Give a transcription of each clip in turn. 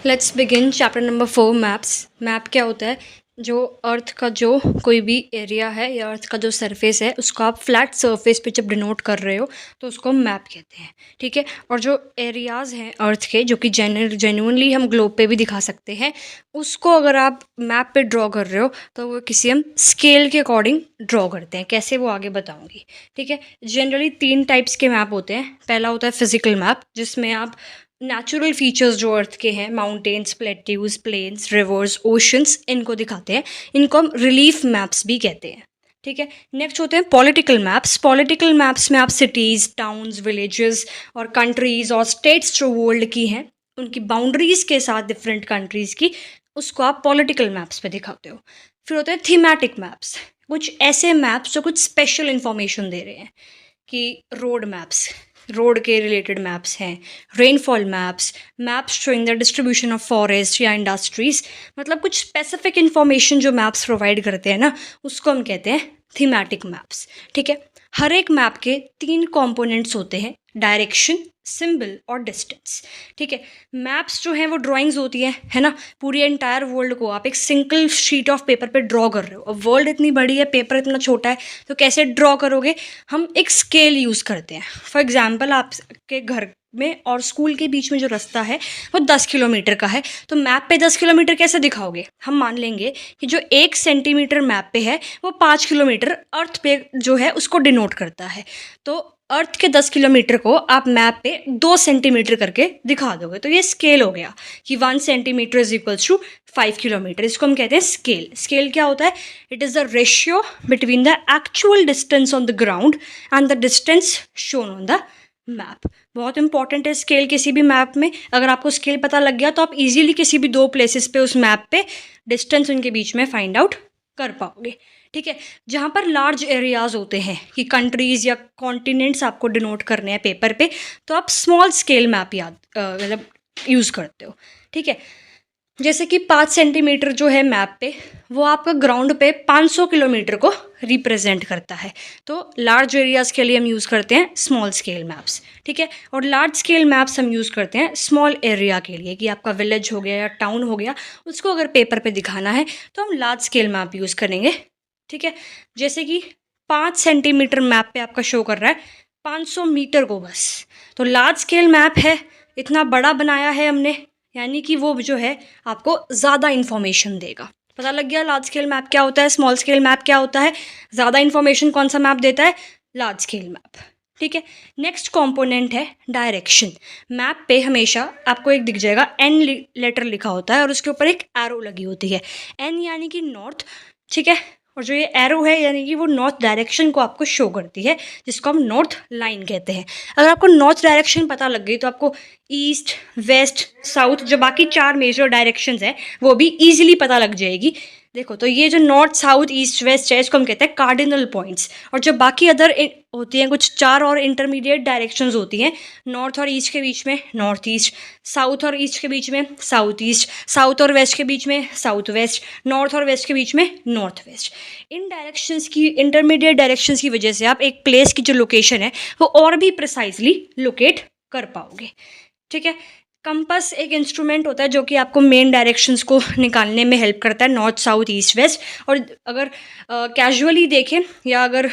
Let's begin chapter number 4 maps. Map क्या होता है? जो अर्थ का जो कोई भी एरिया है या अर्थ का जो सरफेस है उसको आप फ्लैट सरफेस पे जब डिनोट कर रहे हो तो उसको मैप कहते हैं। ठीक है। और जो एरियाज़ हैं अर्थ के जो कि जेन्युइनली हम ग्लोब पे भी दिखा सकते हैं, उसको अगर आप मैप पे ड्रॉ कर रहे हो तो वो किसी हम स्केल के अकॉर्डिंग ड्रॉ करते हैं। कैसे वो आगे बताऊंगी। ठीक है। जनरली 3 टाइप्स के मैप होते हैं। पहला होता है फिजिकल मैप, जिसमें आप नेचुरल फीचर्स जो अर्थ के हैं, mountains, plateaus, plains, rivers, oceans, इनको दिखाते हैं। इनको हम रिलीफ मैप्स भी कहते हैं। ठीक है। नेक्स्ट होते हैं पॉलिटिकल मैप्स। पॉलिटिकल मैप्स में आप सिटीज़, टाउन्स, विलेजेस और कंट्रीज़ और स्टेट्स जो वर्ल्ड की हैं उनकी बाउंड्रीज़ के साथ डिफरेंट कंट्रीज़ की, उसको आप पॉलिटिकल मैप्स पे दिखाते हो। फिर होते हैं थीमेटिक मैप्स, कुछ ऐसे मैप्स जो कुछ स्पेशल इंफॉर्मेशन दे रहे हैं, कि रोड मैप्स, रोड के रिलेटेड मैप्स हैं, rainfall maps, maps showing the distribution of forest या इंडस्ट्रीज, मतलब कुछ स्पेसिफिक इन्फॉर्मेशन जो मैप्स प्रोवाइड करते हैं ना, उसको हम कहते हैं थीमेटिक मैप्स। ठीक है। हर एक मैप के 3 कंपोनेंट्स होते हैं, डायरेक्शन, सिंबल और डिस्टेंस। ठीक है। मैप्स जो हैं वो ड्राइंग्स होती हैं, है ना। पूरी एंटायर वर्ल्ड को आप एक सिंगल शीट ऑफ पेपर पे ड्रॉ कर रहे हो। अब वर्ल्ड इतनी बड़ी है, पेपर इतना छोटा है, तो कैसे ड्रॉ करोगे? हम एक स्केल यूज़ करते हैं। फॉर एग्जाम्पल, आपके घर में और स्कूल के बीच में जो रास्ता है वो 10 किलोमीटर का है, तो मैप पे 10 किलोमीटर कैसे दिखाओगे? हम मान लेंगे कि जो 1 सेंटीमीटर मैप पे है वो 5 किलोमीटर अर्थ पे जो है उसको डिनोट करता है। तो अर्थ के 10 किलोमीटर को आप मैप पे 2 सेंटीमीटर करके दिखा दोगे, तो ये स्केल हो गया कि 1 centimetre is equals to 5 kilometre. इसको हम कहते हैं स्केल। स्केल क्या होता है? It is the ratio between the actual distance on the ground and the distance shown on the map. बहुत इंपॉर्टेंट है स्केल किसी भी मैप में। अगर आपको स्केल पता लग गया तो आप इजीली किसी भी 2 प्लेसेस पे उस मैप पे डिस्टेंस उनके बीच में फाइंड आउट कर पाओगे। ठीक है। जहाँ पर लार्ज एरियाज होते हैं कि कंट्रीज़ या कॉन्टिनेंट्स आपको डिनोट करने हैं पेपर पे, तो आप स्मॉल स्केल मैप मतलब यूज़ करते हो। ठीक है। जैसे कि 5 सेंटीमीटर जो है मैप पे, वो आपका ग्राउंड पे 500 किलोमीटर को रिप्रेजेंट करता है। तो लार्ज एरियाज़ के लिए हम यूज़ करते हैं स्मॉल स्केल मैप्स। ठीक है। और लार्ज स्केल मैप्स हम यूज़ करते हैं स्मॉल एरिया के लिए, कि आपका विलेज हो गया या टाउन हो गया, उसको अगर पेपर पे दिखाना है तो हम लार्ज स्केल मैप यूज़ करेंगे। ठीक है। जैसे कि 5 सेंटीमीटर मैप पे आपका शो कर रहा है 500 मीटर को बस, तो लार्ज स्केल मैप है, इतना बड़ा बनाया है हमने, यानी कि वो जो है आपको ज़्यादा इन्फॉर्मेशन देगा। पता लग गया लार्ज स्केल मैप क्या होता है, स्मॉल स्केल मैप क्या होता है। ज़्यादा इन्फॉर्मेशन कौन सा मैप देता है? Large scale map. ठीक है। नेक्स्ट कंपोनेंट है डायरेक्शन। मैप पे हमेशा आपको एक दिख जाएगा एन लेटर लिखा होता है और उसके ऊपर एक एरो लगी होती है। एन यानी कि नॉर्थ। ठीक है। और जो ये एरो है यानी कि वो नॉर्थ डायरेक्शन को आपको शो करती है, जिसको हम नॉर्थ लाइन कहते हैं। अगर आपको नॉर्थ डायरेक्शन पता लग गई तो आपको ईस्ट, वेस्ट, साउथ, जो बाकी 4 मेजर डायरेक्शंस हैं वो भी ईजिली पता लग जाएगी। देखो, तो ये जो नॉर्थ, साउथ, ईस्ट, वेस्ट है, इसको हम कहते हैं कार्डिनल पॉइंट्स। और जो बाकी अदर होती हैं, कुछ 4 और इंटरमीडिएट डायरेक्शंस होती हैं। नॉर्थ और ईस्ट के बीच में नॉर्थ ईस्ट, साउथ और ईस्ट के बीच में साउथ ईस्ट, साउथ और वेस्ट के बीच में साउथ वेस्ट, नॉर्थ और वेस्ट के बीच में नॉर्थ वेस्ट। इन डायरेक्शंस की, इंटरमीडिएट डायरेक्शंस की वजह से आप एक प्लेस की जो लोकेशन है वो और भी प्रिसाइजली लोकेट कर पाओगे। ठीक है। कंपास एक इंस्ट्रूमेंट होता है जो कि आपको मेन डायरेक्शंस को निकालने में हेल्प करता है, नॉर्थ, साउथ, ईस्ट, वेस्ट। और अगर कैजुअली देखें या अगर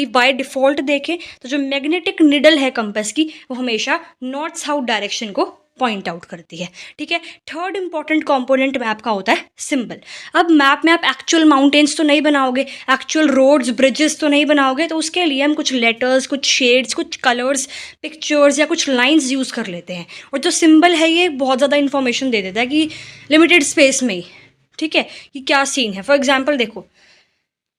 बाय डिफ़ॉल्ट देखें तो जो मैग्नेटिक निडल है कंपास की, वो हमेशा नॉर्थ साउथ डायरेक्शन को पॉइंट आउट करती है। ठीक है। थर्ड इंपॉर्टेंट कंपोनेंट मैप का होता है सिंबल। अब मैप में आप एक्चुअल माउंटेन्स तो नहीं बनाओगे, एक्चुअल रोड्स, ब्रिजेस तो नहीं बनाओगे, तो उसके लिए हम कुछ लेटर्स, कुछ शेड्स, कुछ कलर्स, पिक्चर्स या कुछ लाइंस यूज़ कर लेते हैं। और जो सिंबल है ये बहुत ज़्यादा इन्फॉर्मेशन दे देता है कि लिमिटेड स्पेस में ही, ठीक है, कि क्या सीन है। फॉर एग्जाम्पल देखो,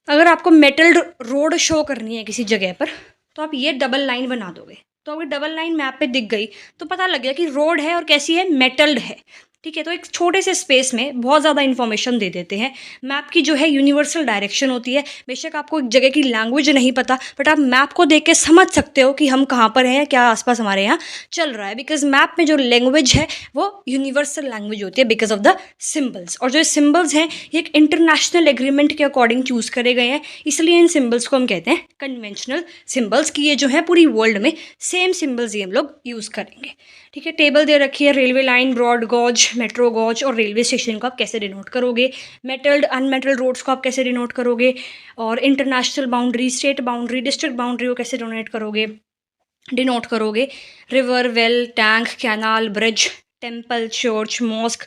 अगर आपको मेटल्ड रोड शो करनी है किसी जगह पर, तो आप ये डबल लाइन बना दोगे, तो अगर डबल लाइन मैप पे दिख गई तो पता लग गया कि रोड है और कैसी है, मेटल्ड है। ठीक है। तो एक छोटे से स्पेस में बहुत ज़्यादा इन्फॉर्मेशन दे देते हैं। मैप की जो है यूनिवर्सल डायरेक्शन होती है। बेशक आपको एक जगह की लैंग्वेज नहीं पता, बट आप मैप को देख के समझ सकते हो कि हम कहाँ पर हैं, क्या आसपास हमारे यहाँ चल रहा है, बिकॉज मैप में जो लैंग्वेज है वो यूनिवर्सल लैंग्वेज होती है बिकॉज ऑफ द सिम्बल्स। और जो सिम्बल्स हैं ये एक इंटरनेशनल एग्रीमेंट के अकॉर्डिंग चूज़ करे गए हैं, इसलिए इन सिम्बल्स को हम कहते हैं कन्वेंशनल सिम्बल्स, की ये जो है पूरी वर्ल्ड में सेम सिम्बल्स ही हम लोग यूज़ करेंगे। ठीक है। टेबल दे रखी है, railway line, broad gauge, metro gauge और रेलवे स्टेशन को आप कैसे डिनोट करोगे, मेटल्ड अनमेटल्ड रोड्स को आप कैसे डिनोट करोगे, और international boundary, state boundary, district boundary को कैसे डिनोट करोगे, river, well, tank, canal, bridge, temple, church, mosque,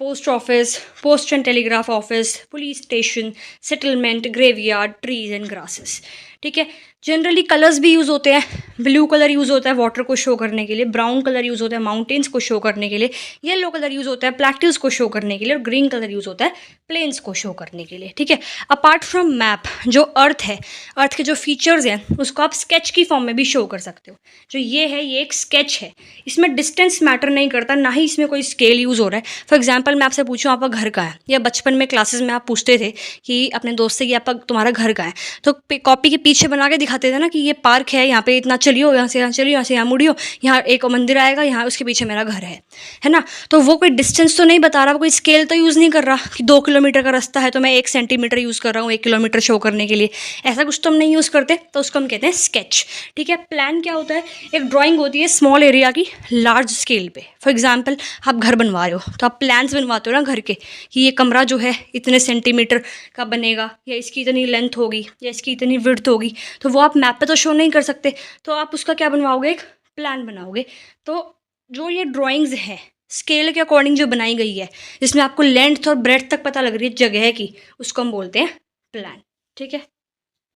post office, post and telegraph office, police station, settlement, graveyard, trees and grasses. ठीक है, जनरली कलर्स भी use होते हैं। Blue colour use होता है वाटर को शो करने के लिए, ब्राउन कलर यूज़ होता है माउंटेन्स को शो करने के लिए, येलो कलर यूज़ होता है प्लैट्यूज को शो करने के लिए, और ग्रीन कलर यूज़ होता है प्लेन्स को शो करने के लिए। ठीक है, अपार्ट फ्रॉम मैप, जो अर्थ है, अर्थ के जो फीचर्स हैं उसको आप स्केच की फॉर्म में भी शो कर सकते हो। जो ये है, ये एक स्केच है, इसमें डिस्टेंस मैटर नहीं करता, ना ही इसमें कोई स्केल यूज़ हो रहा है। फॉर एग्जाम्पल मैं आपसे पूछूँ आपका घर कहाँ है, या बचपन में क्लासेस में आप पूछते थे कि अपने दोस्त से कि आपका तुम्हारा घर कहाँ है, तो कॉपी के पीछे बना के दिखाते थे ना कि ये पार्क है, यहाँ पे इतना चलियो, यहाँ से यहाँ चलियो, यहाँ से यहाँ मुड़ियो, यहाँ एक मंदिर आएगा, यहाँ उसके पीछे मेरा घर है ना। तो वो कोई डिस्टेंस तो नहीं बता रहा, कोई स्केल तो यूज़ नहीं कर रहा कि 2 किलोमीटर का रास्ता है तो मैं 1 सेंटीमीटर यूज़ कर रहा हूँ 1 किलोमीटर शो करने के लिए, ऐसा कुछ तो हम नहीं यूज़ करते, तो उसको हम कहते हैं स्केच। ठीक है, प्लान क्या होता है, एक ड्राइंग होती है स्मॉल एरिया की लार्ज स्केल पे। फॉर एग्जाम्पल आप घर बनवा रहे हो तो आप प्लान्स बनवाते हो ना घर के, कि ये कमरा जो है इतने सेंटीमीटर का बनेगा, या इसकी इतनी लेंथ होगी, या इसकी इतनी विड्थ होगी, तो वो आप मैप पे तो शो नहीं कर सकते, तो आप उसका क्या बनवाओगे, एक प्लान बनाओगे। तो जो ये ड्राइंग्स हैं स्केल के अकॉर्डिंग जो बनाई गई है, जिसमें आपको लेंथ और ब्रेड्थ तक पता लग रही है जगह की, उसको हम बोलते हैं प्लान। ठीक है।